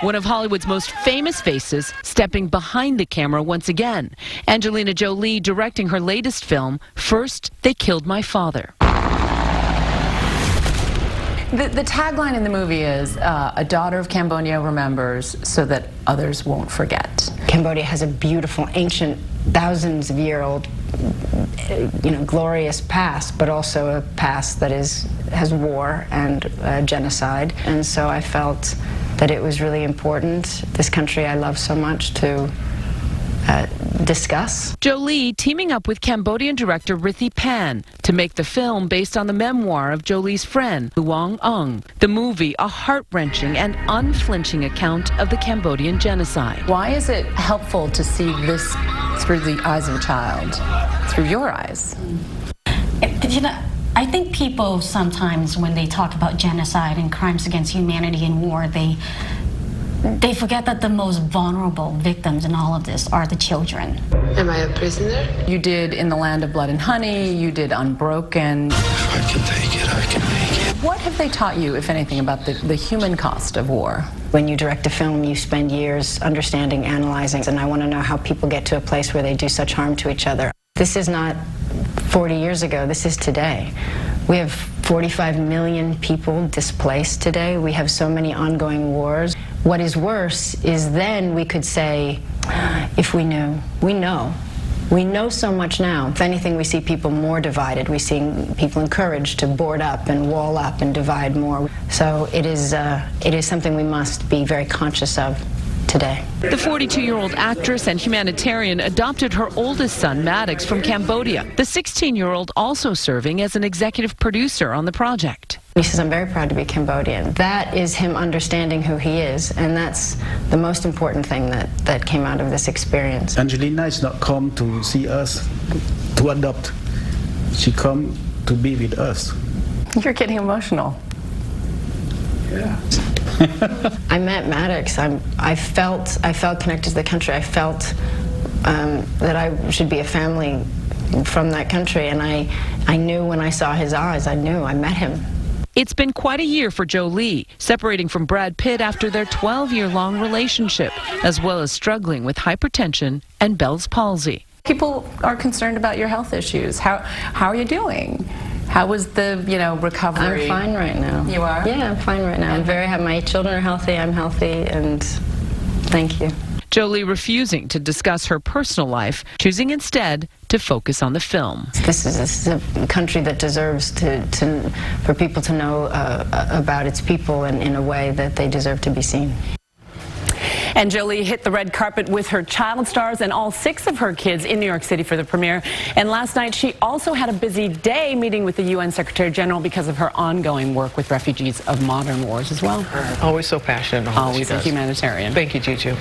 one of Hollywood's most famous faces, stepping behind the camera once again. Angelina Jolie directing her latest film, First They Killed My Father. The tagline in the movie is, a daughter of Cambodia remembers so that others won't forget. Cambodia has a beautiful, ancient, thousands-of-year-old, glorious past, but also a past that has war and genocide. And so I felt that it was really important, this country I love so much, to discuss. Jolie teaming up with Cambodian director Rithi Pan to make the film based on the memoir of Jolie's friend, Luong Ung. The movie, a heart-wrenching and unflinching account of the Cambodian genocide. Why is it helpful to see this through the eyes of a child, through your eyes? I think people sometimes, when they talk about genocide and crimes against humanity and war, they forget that the most vulnerable victims in all of this are the children. Am I a prisoner? You did In the Land of Blood and Honey, you did Unbroken. If I can take it, I can make it. What have they taught you, if anything, about the human cost of war? When you direct a film, you spend years understanding, analyzing, and I want to know how people get to a place where they do such harm to each other. This is not 40 years ago, this is today. We have 45 million people displaced today. We have so many ongoing wars. What is worse is then we could say, if we knew, we know. We know so much now. If anything, we see people more divided. We see people encouraged to board up and wall up and divide more. So it is something we must be very conscious of today. The 42-year-old actress and humanitarian adopted her oldest son, Maddox, from Cambodia. The 16-year-old also serving as an executive producer on the project. He says, I'm very proud to be Cambodian. That is him understanding who he is, and that's the most important thing that came out of this experience. Angelina is not come to see us to adopt. She come to be with us. You're getting emotional. Yeah. I met Maddox. I felt connected to the country. I felt that I should be a family from that country, and I knew when I saw his eyes, I knew I met him. It's been quite a year for Jolie, separating from Brad Pitt after their 12-year-long relationship, as well as struggling with hypertension and Bell's palsy. People are concerned about your health issues. How are you doing? How was the, recovery? I'm fine right now. You are? Yeah, I'm fine right now. I'm very happy. My children are healthy, I'm healthy, and thank you. Jolie refusing to discuss her personal life, choosing instead to focus on the film. This is a country that deserves for people to know about its people in a way that they deserve to be seen. And Jolie hit the red carpet with her child stars and all 6 of her kids in New York City for the premiere. And last night, she also had a busy day meeting with the UN Secretary General because of her ongoing work with refugees of modern wars as well. Always so passionate. Always a humanitarian. Thank you, Juju.